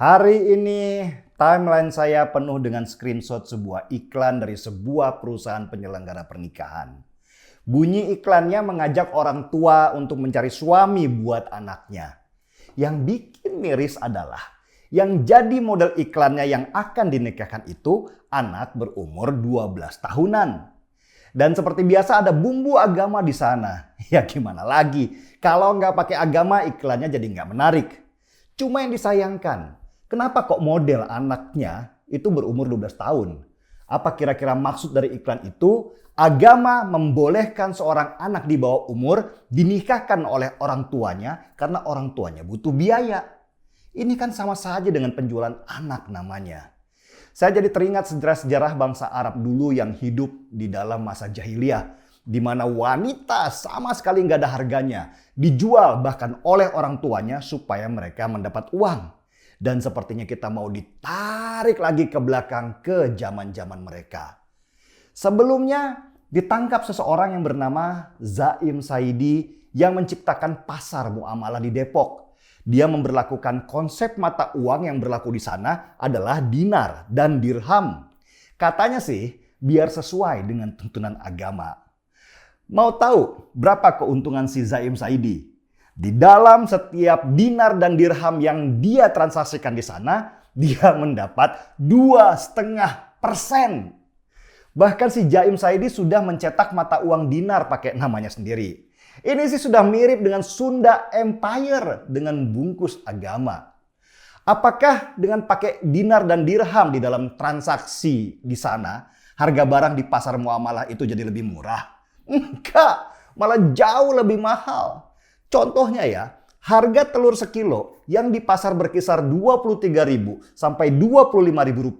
Hari ini timeline saya penuh dengan screenshot sebuah iklan dari sebuah perusahaan penyelenggara pernikahan. Bunyi iklannya mengajak orang tua untuk mencari suami buat anaknya. Yang bikin miris adalah yang jadi model iklannya yang akan dinikahkan itu anak berumur 12 tahunan. Dan seperti biasa ada bumbu agama di sana. Ya gimana lagi, kalau nggak pakai agama iklannya jadi nggak menarik. Cuma yang disayangkan, kenapa kok model anaknya itu berumur 12 tahun? Apa kira-kira maksud dari iklan itu? Agama membolehkan seorang anak di bawah umur dinikahkan oleh orang tuanya karena orang tuanya butuh biaya. Ini kan sama saja dengan penjualan anak namanya. Saya jadi teringat sejarah-sejarah bangsa Arab dulu yang hidup di dalam masa jahiliyah, di mana wanita sama sekali nggak ada harganya, dijual bahkan oleh orang tuanya supaya mereka mendapat uang. Dan sepertinya kita mau ditarik lagi ke belakang ke zaman-zaman mereka. Sebelumnya ditangkap seseorang yang bernama Zaim Saidi yang menciptakan pasar muamalah di Depok. Dia memberlakukan konsep mata uang yang berlaku di sana adalah dinar dan dirham. Katanya sih biar sesuai dengan tuntunan agama. Mau tahu berapa keuntungan si Zaim Saidi? Di dalam setiap dinar dan dirham yang dia transaksikan di sana, dia mendapat 2,5%. Bahkan si Zaim Saidi sudah mencetak mata uang dinar pakai namanya sendiri. Ini sih sudah mirip dengan Sunda Empire dengan bungkus agama. Apakah dengan pakai dinar dan dirham di dalam transaksi di sana, harga barang di pasar muamalah itu jadi lebih murah? Enggak, malah jauh lebih mahal. Contohnya ya, harga telur sekilo yang di pasar berkisar Rp23.000 sampai Rp25.000,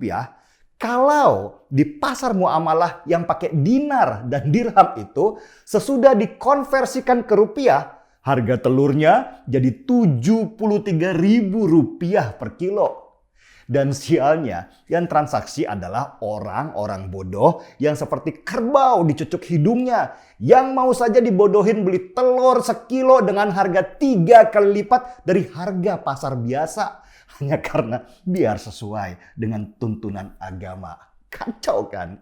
kalau di pasar muamalah yang pakai dinar dan dirham itu sesudah dikonversikan ke rupiah, harga telurnya jadi Rp73.000 per kilo. Dan sialnya yang transaksi adalah orang-orang bodoh yang seperti kerbau dicucuk hidungnya. Yang mau saja dibodohin beli telur sekilo dengan harga 3 kali lipat dari harga pasar biasa. Hanya karena biar sesuai dengan tuntunan agama. Kacau kan?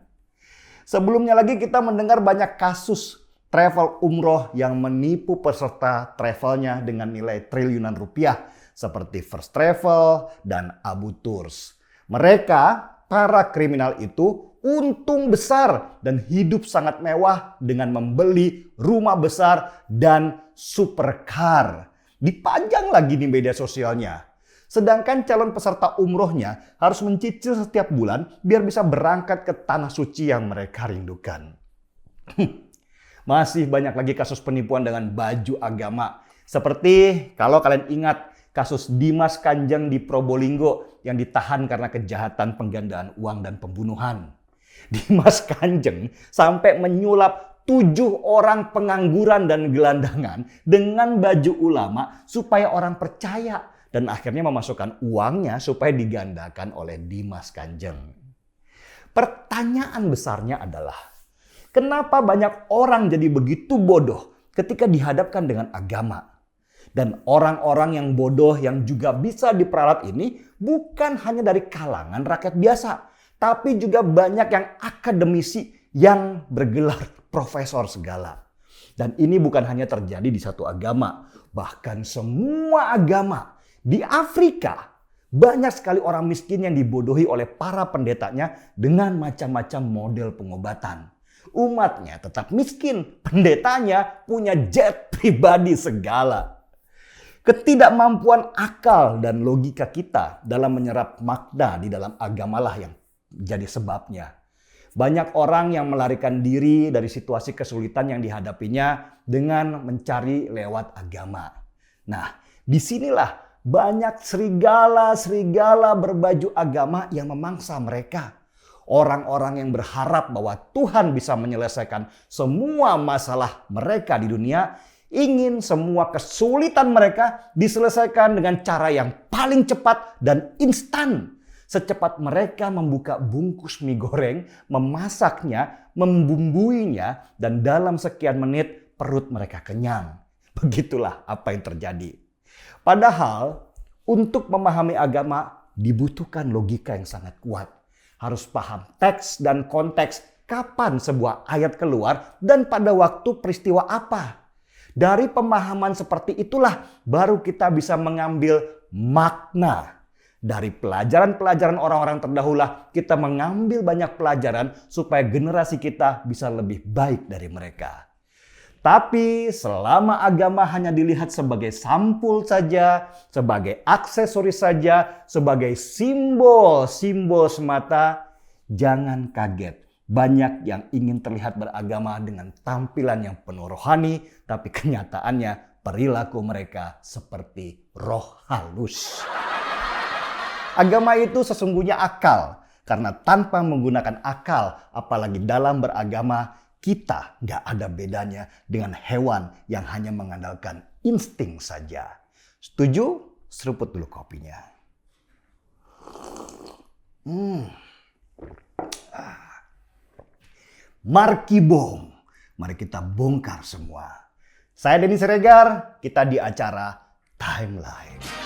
Sebelumnya lagi kita mendengar banyak kasus travel umroh yang menipu peserta travelnya dengan nilai triliunan rupiah. Seperti First Travel dan Abu Tours. Mereka, para kriminal itu untung besar dan hidup sangat mewah dengan membeli rumah besar dan supercar. Dipajang lagi di media sosialnya. Sedangkan calon peserta umrohnya harus mencicil setiap bulan biar bisa berangkat ke tanah suci yang mereka rindukan. Masih banyak lagi kasus penipuan dengan baju agama. Seperti kalau kalian ingat kasus Dimas Kanjeng di Probolinggo yang ditahan karena kejahatan penggandaan uang dan pembunuhan. Dimas Kanjeng sampai menyulap 7 orang pengangguran dan gelandangan dengan baju ulama supaya orang percaya. Dan akhirnya memasukkan uangnya supaya digandakan oleh Dimas Kanjeng. Pertanyaan besarnya adalah, kenapa banyak orang jadi begitu bodoh ketika dihadapkan dengan agama? Dan orang-orang yang bodoh yang juga bisa diperalat ini bukan hanya dari kalangan rakyat biasa, tapi juga banyak yang akademisi yang bergelar profesor segala. Dan ini bukan hanya terjadi di satu agama, bahkan semua agama. Di Afrika, banyak sekali orang miskin yang dibodohi oleh para pendetanya dengan macam-macam model pengobatan. Umatnya tetap miskin, pendetanya punya jet pribadi segala. Ketidakmampuan akal dan logika kita dalam menyerap makna di dalam agamalah yang jadi sebabnya. Banyak orang yang melarikan diri dari situasi kesulitan yang dihadapinya dengan mencari lewat agama. Nah, disinilah banyak serigala-serigala berbaju agama yang memangsa mereka. Orang-orang yang berharap bahwa Tuhan bisa menyelesaikan semua masalah mereka di dunia, ingin semua kesulitan mereka diselesaikan dengan cara yang paling cepat dan instan. Secepat mereka membuka bungkus mie goreng, memasaknya, membumbuinya, dan dalam sekian menit perut mereka kenyang. Begitulah apa yang terjadi. Padahal untuk memahami agama dibutuhkan logika yang sangat kuat. Harus paham teks dan konteks, kapan sebuah ayat keluar dan pada waktu peristiwa apa. Dari pemahaman seperti itulah baru kita bisa mengambil makna. Dari pelajaran-pelajaran orang-orang terdahulu kita mengambil banyak pelajaran supaya generasi kita bisa lebih baik dari mereka. Tapi selama agama hanya dilihat sebagai sampul saja, sebagai aksesoris saja, sebagai simbol-simbol semata, jangan kaget. Banyak yang ingin terlihat beragama dengan tampilan yang penuh rohani, tapi kenyataannya perilaku mereka seperti roh halus. Agama itu sesungguhnya akal, karena tanpa menggunakan akal, apalagi dalam beragama, kita nggak ada bedanya dengan hewan yang hanya mengandalkan insting saja. Setuju? Seruput dulu kopinya. Marky Bom, mari kita bongkar semua. Saya Denny Siregar, kita di acara Timeline.